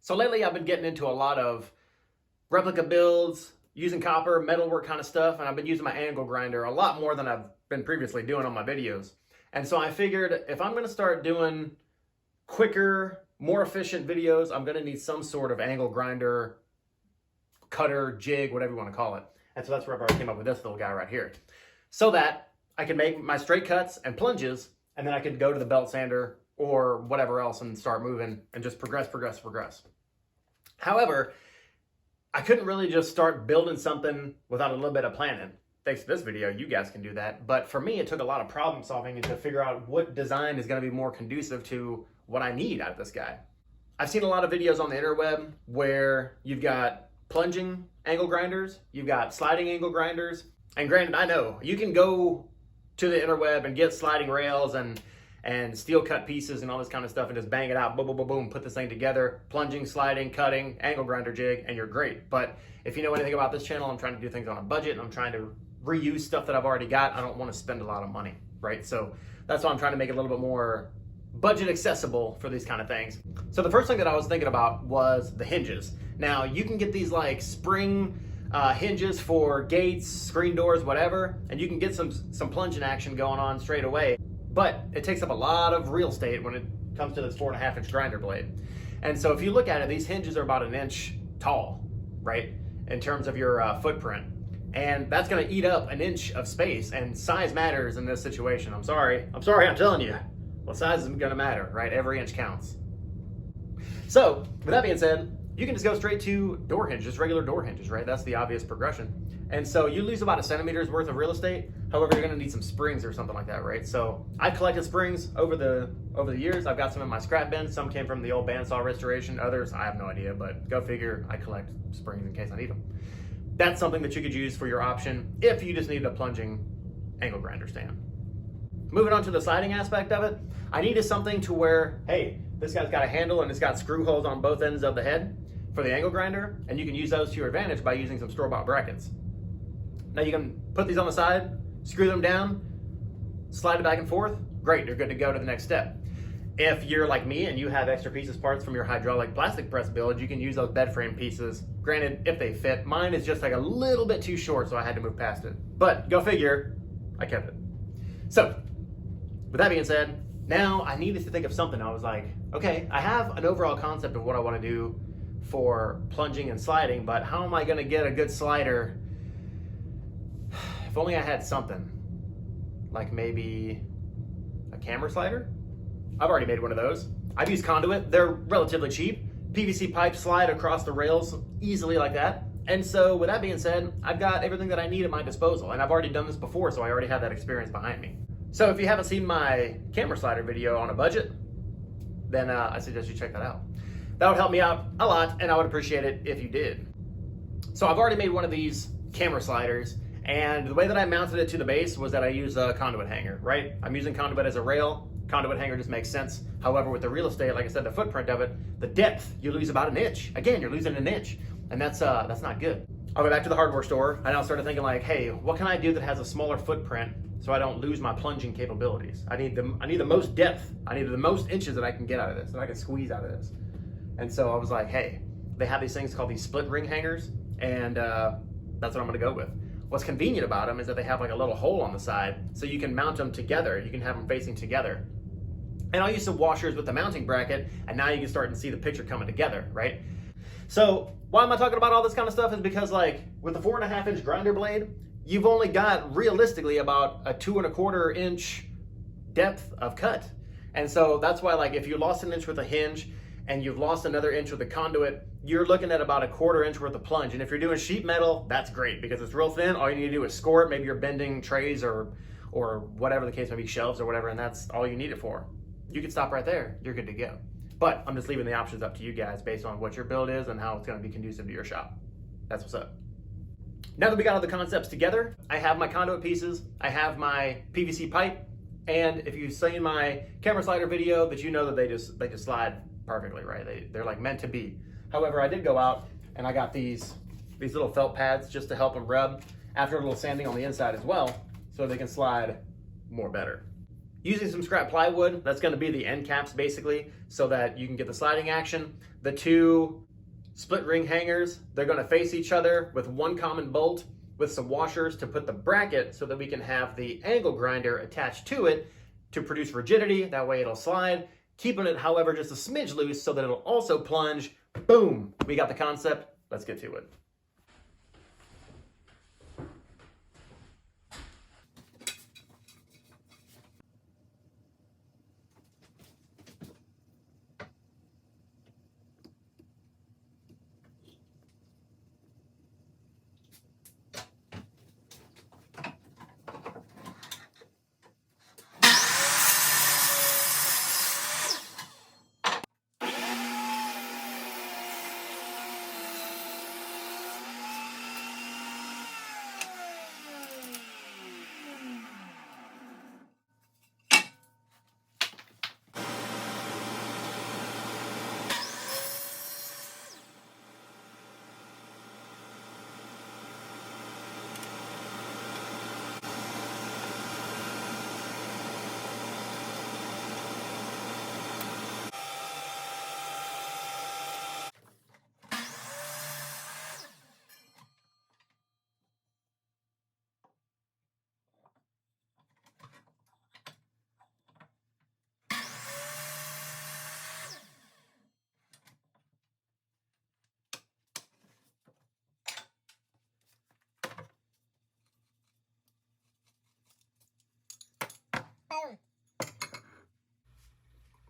So lately I've been getting into a lot of replica builds, using copper, metalwork kind of stuff, and I've been using my angle grinder a lot more than I've been previously doing on my videos. And so I figured if I'm gonna start doing quicker, more efficient videos, I'm gonna need some sort of angle grinder, cutter, jig, whatever you wanna call it. And so that's where I came up with this little guy right here. So that I can make my straight cuts and plunges, and then I could go to the belt sander or whatever else and start moving and just progress. However, I couldn't really just start building something without a little bit of planning. Thanks to this video, you guys can do that. But for me, it took a lot of problem solving and to figure out what design is going to be more conducive to what I need out of this guy. I've seen a lot of videos on the interweb where you've got plunging angle grinders, you've got sliding angle grinders. And granted, I know you can go to the interweb and get sliding rails and steel cut pieces and all this kind of stuff and just bang it out, boom, boom, boom, boom, put this thing together, plunging, sliding, cutting, angle grinder jig, and you're great. But if you know anything about this channel, I'm trying to do things on a budget and I'm trying to reuse stuff that I've already got. I don't want to spend a lot of money, right? So that's why I'm trying to make it a little bit more budget accessible for these kind of things. So the first thing that I was thinking about was the hinges. Now you can get these like spring hinges for gates, screen doors, whatever, and you can get some plunging action going on straight away. But it takes up a lot of real estate when it comes to this 4.5 inch grinder blade. And so if you look at it, these hinges are about 1 inch tall, right? In terms of your footprint. And that's gonna eat up 1 inch of space, and size matters in this situation. I'm sorry, I'm telling you. Well, size is gonna matter, right? Every inch counts. So with that being said, you can just go straight to door hinges, regular door hinges, right? That's the obvious progression. And so you lose about 1 centimeter's worth of real estate. However, you're gonna need some springs or something like that, right? So I've collected springs over the years. I've got some in my scrap bin. Some came from the old bandsaw restoration. Others, I have no idea, but go figure, I collect springs in case I need them. That's something that you could use for your option if you just need a plunging angle grinder stand. Moving on to the sliding aspect of it, I needed something to where, hey, this guy's got a handle and it's got screw holes on both ends of the head for the angle grinder, and you can use those to your advantage by using some store-bought brackets. Now you can put these on the side, screw them down, slide it back and forth, great, you're good to go to the next step. If you're like me and you have extra pieces parts from your hydraulic plastic press build, you can use those bed frame pieces. Granted, if they fit, mine is just like a little bit too short, so I had to move past it. But go figure, I kept it. So, with that being said, now I needed to think of something. I was like, okay, I have an overall concept of what I want to do for plunging and sliding, but how am I going to get a good slider? If only I had something, like maybe a camera slider. I've already made one of those. I've used conduit. They're relatively cheap. PVC pipes slide across the rails easily like that. And so with that being said, I've got everything that I need at my disposal, and I've already done this before, so I already have that experience behind me. So if you haven't seen my camera slider video on a budget, then I suggest you check that out. That would help me out a lot, and I would appreciate it if you did. So I've already made one of these camera sliders, and the way that I mounted it to the base was that I used a conduit hanger, right? I'm using conduit as a rail. Conduit hanger just makes sense. However, with the real estate, like I said, the footprint of it, the depth, you lose about 1 inch. Again, you're losing 1 inch, and that's not good. I'll go back to the hardware store, and I started thinking like, hey, what can I do that has a smaller footprint so I don't lose my plunging capabilities? I need the most depth. I need the most inches that I can get out of this, that I can squeeze out of this. And so I was like, hey, they have these things called these split ring hangers, and that's what I'm gonna go with. What's convenient about them is that they have like a little hole on the side, so you can mount them together. You can have them facing together. And I'll use some washers with the mounting bracket, and now you can start to see the picture coming together, right? So why am I talking about all this kind of stuff is because like with the 4.5 inch grinder blade, you've only got realistically about a 2.25 inch depth of cut. And so that's why like if you lost 1 inch with a hinge and you've lost another inch with the conduit, you're looking at about a 1/4 inch worth of plunge. And if you're doing sheet metal, that's great because it's real thin. All you need to do is score it. Maybe you're bending trays or whatever the case may be, shelves or whatever, and that's all you need it for. You can stop right there. You're good to go. But I'm just leaving the options up to you guys based on what your build is and how it's going to be conducive to your shop. That's what's up. Now that we got all the concepts together, I have my conduit pieces, I have my PVC pipe, and if you've seen my camera slider video, that you know that they just slide perfectly, right? They're like meant to be. However, I did go out and I got these little felt pads just to help them rub after a little sanding on the inside as well, so they can slide more better. Using some scrap plywood, that's going to be the end caps basically, so that you can get the sliding action. The two split ring hangers, they're going to face each other with one common bolt with some washers to put the bracket so that we can have the angle grinder attached to it to produce rigidity. That way it'll slide, keeping it, however, just a smidge loose so that it'll also plunge. Boom, we got the concept. Let's get to it.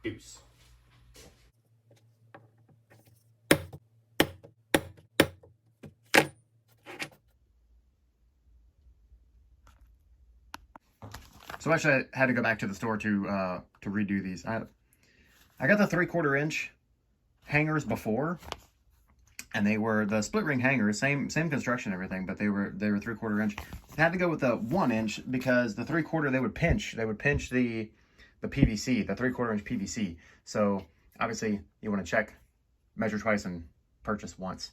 Deuce. So actually, I had to go back to the store to redo these. I got the 3/4 inch hangers before, and they were the split ring hangers, same construction, and everything, but they were 3/4 inch. I had to go with the 1 inch because the 3/4 they would pinch the PVC, the 3/4 inch PVC. So obviously you want to check, measure twice, and purchase once.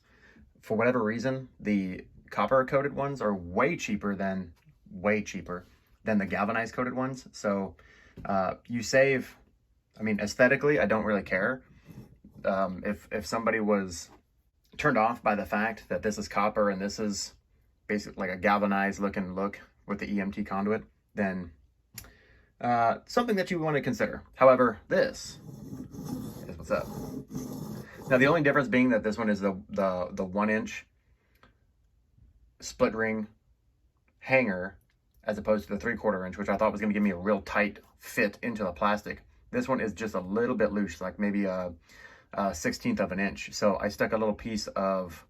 For whatever reason, the copper coated ones are way cheaper than the galvanized coated ones. So you save, I mean, aesthetically, I don't really care. If somebody was turned off by the fact that this is copper and this is basically like a galvanized looking look with the EMT conduit, then something that you want to consider. However, this is what's up. Now, the only difference being that this one is the 1 inch split ring hanger as opposed to the 3/4 inch, which I thought was going to give me a real tight fit into the plastic. This one is just a little bit loose, like maybe a 1/16 of an inch. So I stuck a little piece of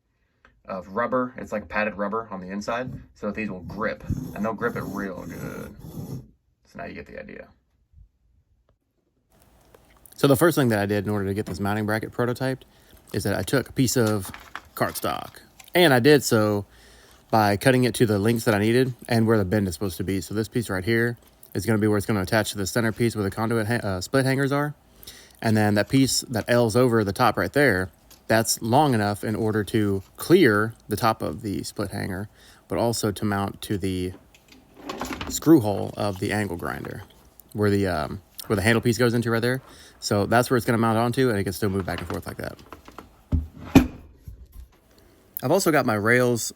rubber. It's like padded rubber on the inside, so that these will grip, and they'll grip it real good. So now you get the idea. So the first thing that I did in order to get this mounting bracket prototyped is that I took a piece of cardstock, and I did so by cutting it to the lengths that I needed and where the bend is supposed to be. So this piece right here is going to be where it's going to attach to the center piece where the conduit split hangers are. And then that piece that L's over the top right there, that's long enough in order to clear the top of the split hanger, but also to mount to the screw hole of the angle grinder where the handle piece goes into right there. So that's where it's going to mount onto, and it can still move back and forth like that. I've also got my rails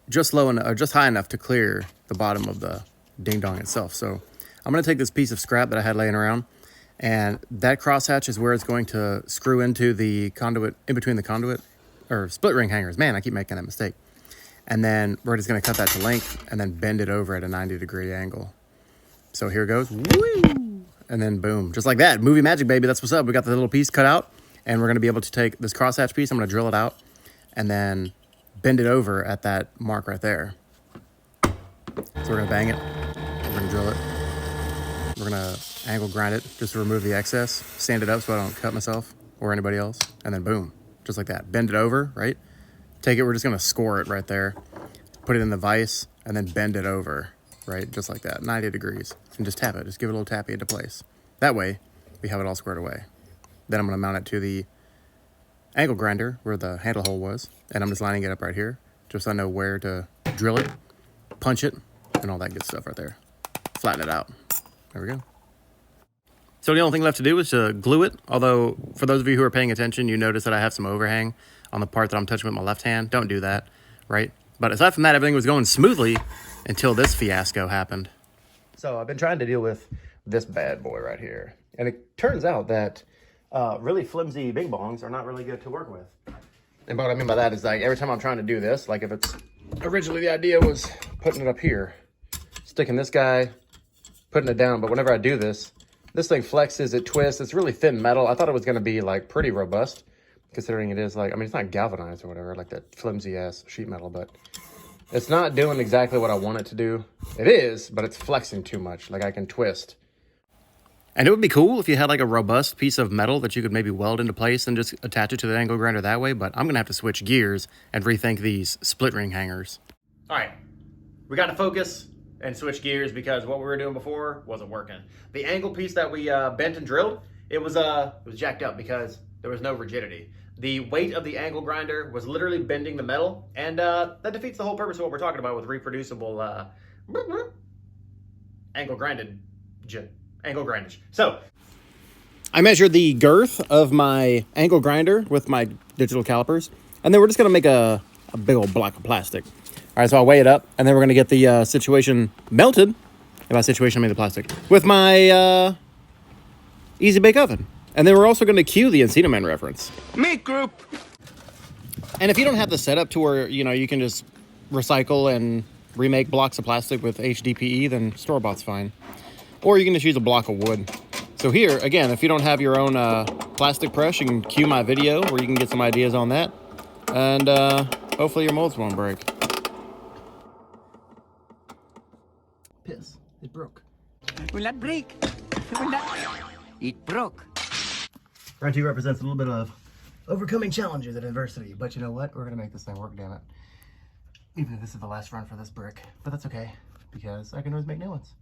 just high enough to clear the bottom of the ding dong itself. So I'm going to take this piece of scrap that I had laying around, and that crosshatch is where it's going to screw into the conduit, in between the conduit or split ring hangers. Man, I keep making that mistake. And then we're just going to cut that to length and then bend it over at a 90-degree angle. So here goes. Woo! And then boom, just like that. Movie magic, baby. That's what's up. We got the little piece cut out, and we're going to be able to take this crosshatch piece. I'm going to drill it out and then bend it over at that mark right there. So we're going to bang it. We're going to drill it. We're going to angle grind it just to remove the excess. Stand it up so I don't cut myself or anybody else. And then boom, just like that. Bend it over, right? Take it. We're just going to score it right there. Put it in the vise and then bend it over, right? Just like that, 90 degrees. And just tap it. Just give it a little tappy into place. That way, we have it all squared away. Then I'm going to mount it to the angle grinder where the handle hole was. And I'm just lining it up right here, just so I know where to drill it, punch it, and all that good stuff right there. Flatten it out. There we go. So the only thing left to do is to glue it. Although, for those of you who are paying attention, you notice that I have some overhang on the part that I'm touching with my left hand. Don't do that, right? But aside from that, everything was going smoothly until this fiasco happened. So I've been trying to deal with this bad boy right here. And it turns out that really flimsy bing bongs are not really good to work with. And what I mean by that is, like, every time I'm trying to do this, like if it's originally the idea was putting it up here, sticking this guy, putting it down. But whenever I do this, this thing flexes, it twists. It's really thin metal. I thought it was going to be like pretty robust, considering it is like, I mean, it's not galvanized or whatever, like that flimsy ass sheet metal, but it's not doing exactly what I want it to do. It is, but it's flexing too much. Like I can twist. And it would be cool if you had like a robust piece of metal that you could maybe weld into place and just attach it to the angle grinder that way. But I'm going to have to switch gears and rethink these split ring hangers. All right, we got to focus and switch gears because what we were doing before wasn't working. The angle piece that we bent and drilled, it was jacked up because there was no rigidity. The weight of the angle grinder was literally bending the metal, and that defeats the whole purpose of what we're talking about with reproducible angle grindage. So I measured the girth of my angle grinder with my digital calipers, and then we're just gonna make a big old block of plastic. All right, so I'll weigh it up, and then we're going to get the situation melted. And by situation, I mean the plastic. With my Easy Bake Oven. And then we're also going to cue the Encino Man reference. Meat group! And if you don't have the setup to where, you know, you can just recycle and remake blocks of plastic with HDPE, then store-bought's fine. Or you can just use a block of wood. So here, again, if you don't have your own plastic press, you can cue my video where you can get some ideas on that. And hopefully your molds won't break. Piss. It broke. It will not break. It will not. It broke. Round 2 represents a little bit of overcoming challenges and adversity. But you know what? We're going to make this thing work, damn it. Even if this is the last run for this brick. But that's okay, because I can always make new ones.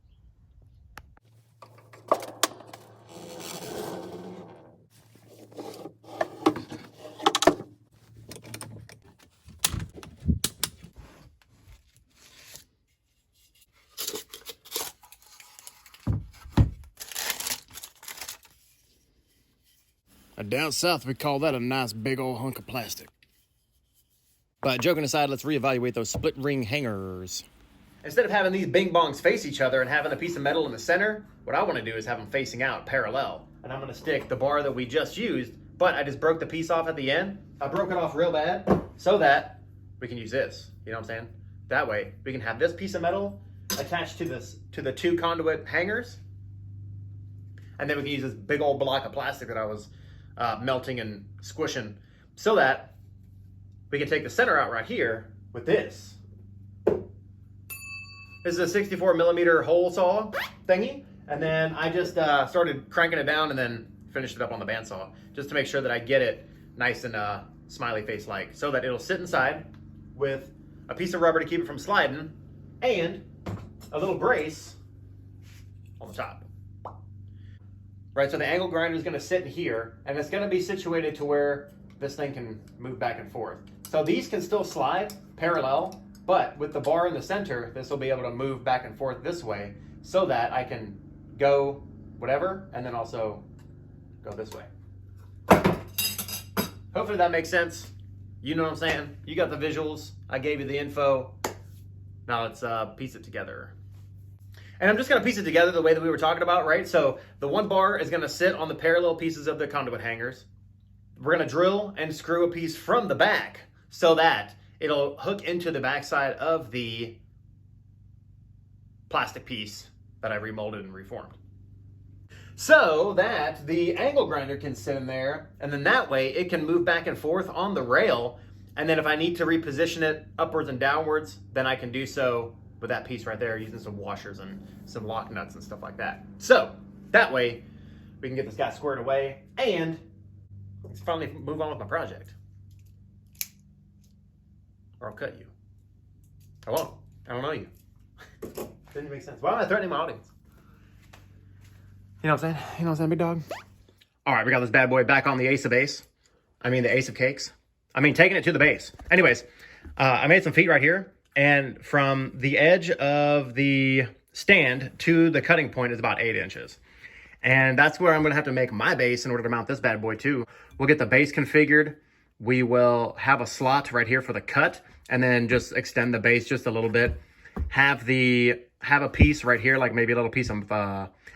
Down south, we call that a nice big old hunk of plastic. But joking aside, let's reevaluate those split ring hangers. Instead of having these bing bongs face each other and having a piece of metal in the center, what I want to do is have them facing out parallel. And I'm going to stick the bar that we just used, but I just broke the piece off at the end. I broke it off real bad so that we can use this. You know what I'm saying? That way, we can have this piece of metal attached to the 2 conduit hangers. And then we can use this big old block of plastic that I was melting and squishing, so that we can take the center out right here with this. This is a 64 millimeter hole saw thingy, and then I just started cranking it down and then finished it up on the bandsaw just to make sure that I get it nice and smiley face like, so that it'll sit inside with a piece of rubber to keep it from sliding and a little brace on the top. Right, so the angle grinder is going to sit in here, and it's going to be situated to where this thing can move back and forth. So these can still slide parallel, but with the bar in the center, this will be able to move back and forth this way so that I can go whatever, and then also go this way. Hopefully that makes sense. You know what I'm saying? You got the visuals. I gave you the info. Now let's piece it together. And I'm just going to piece it together the way that we were talking about, right? So the one bar is going to sit on the parallel pieces of the conduit hangers. We're going to drill and screw a piece from the back so that it'll hook into the backside of the plastic piece that I remolded and reformed. So that the angle grinder can sit in there, and then that way it can move back and forth on the rail. And then if I need to reposition it upwards and downwards, then I can do so with that piece right there, using some washers and some lock nuts and stuff like that. So that way we can get this guy squared away and let's finally move on with my project. Or I'll cut you. I won't. I don't know you. Didn't make sense. Why am I threatening my audience? You know what I'm saying? You know what I'm saying, big dog? All right, we got this bad boy back on the ace of base. I mean, the ace of cakes. I mean, taking it to the base. Anyways, I made some feet right here. And from the edge of the stand to the cutting point is about 8 inches. And that's where I'm going to have to make my base in order to mount this bad boy too. We'll get the base configured. We will have a slot right here for the cut, and then just extend the base just a little bit. Have a piece right here, like maybe a little piece of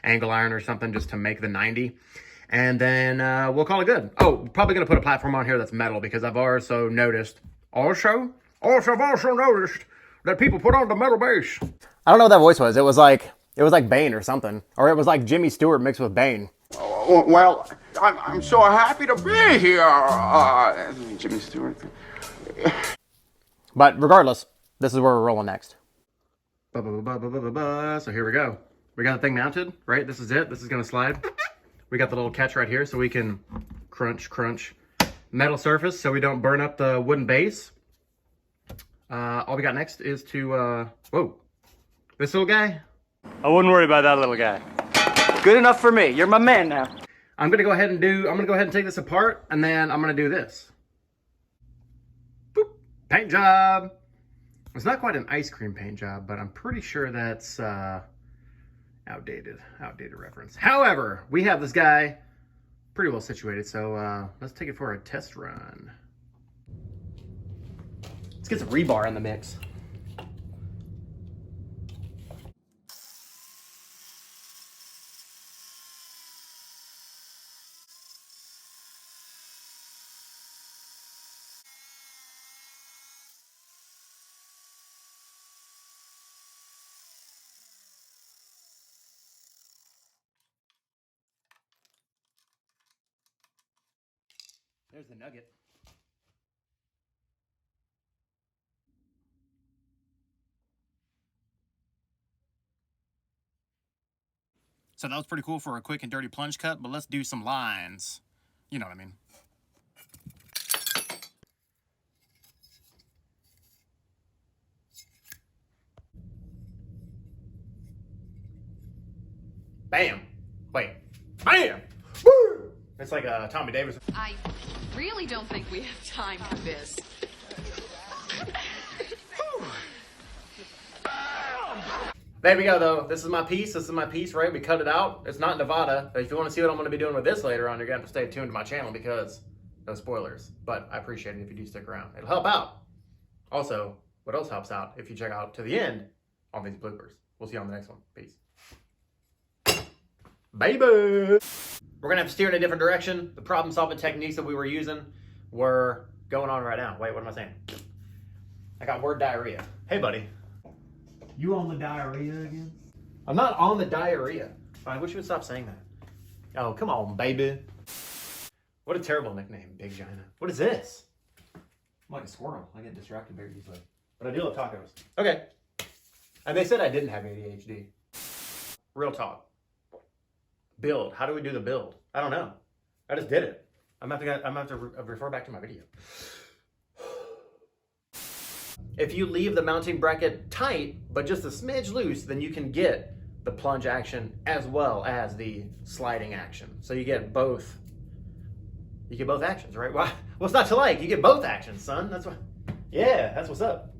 angle iron or something, just to make the 90. And then we'll call it good. Oh, probably going to put a platform on here that's metal, because I've also noticed that people put on the metal base. I don't know what that voice was. It was like Bane or something. Or it was like Jimmy Stewart mixed with Bane. Well, I'm so happy to be here, Jimmy Stewart. But regardless, this is where we're rolling next. So here we go. We got the thing mounted, right? This is it. This is going to slide. We got the little catch right here so we can crunch metal surface so we don't burn up the wooden base. All we got next is to, whoa, this little guy. I wouldn't worry about that little guy. Good enough for me. You're my man now. I'm going to go ahead and take this apart, and then I'm going to do this. Boop. Paint job. It's not quite an ice cream paint job, but I'm pretty sure that's outdated reference. However, we have this guy pretty well situated, so let's take it for a test run. Let's get some rebar in the mix. There's the nugget. So that was pretty cool for a quick and dirty plunge cut, but let's do some lines. You know what I mean. Bam. Wait. Bam! Woo! It's like Tommy Davis. I really don't think we have time for this. There we go, though. This is my piece, right? We cut it out. It's not Nevada. If you want to see what I'm going to be doing with this later on, you're going to have to stay tuned to my channel, because no spoilers. But I appreciate it if you do stick around. It'll help out. Also, what else helps out if you check out to the end on these bloopers. We'll see you on the next one. Peace. Baby! We're going to have to steer in a different direction. The problem-solving techniques that we were using were going on right now. Wait, what am I saying? I got word diarrhea. Hey, buddy. You on the diarrhea again? I'm not on the diarrhea. I wish you would stop saying that. Oh, come on, baby. What a terrible nickname, Big Gina. What is this? I'm like a squirrel. I get distracted very easily. But I do love tacos. Okay. And they said I didn't have ADHD. Real talk. Build. How do we do the build? I don't know. I just did it. I'm going to have to refer back to my video. If you leave the mounting bracket tight, but just a smidge loose, then you can get the plunge action as well as the sliding action. So you get both. You get both actions, right? What's not to like? You get both actions, son. That's what. Yeah, that's what's up.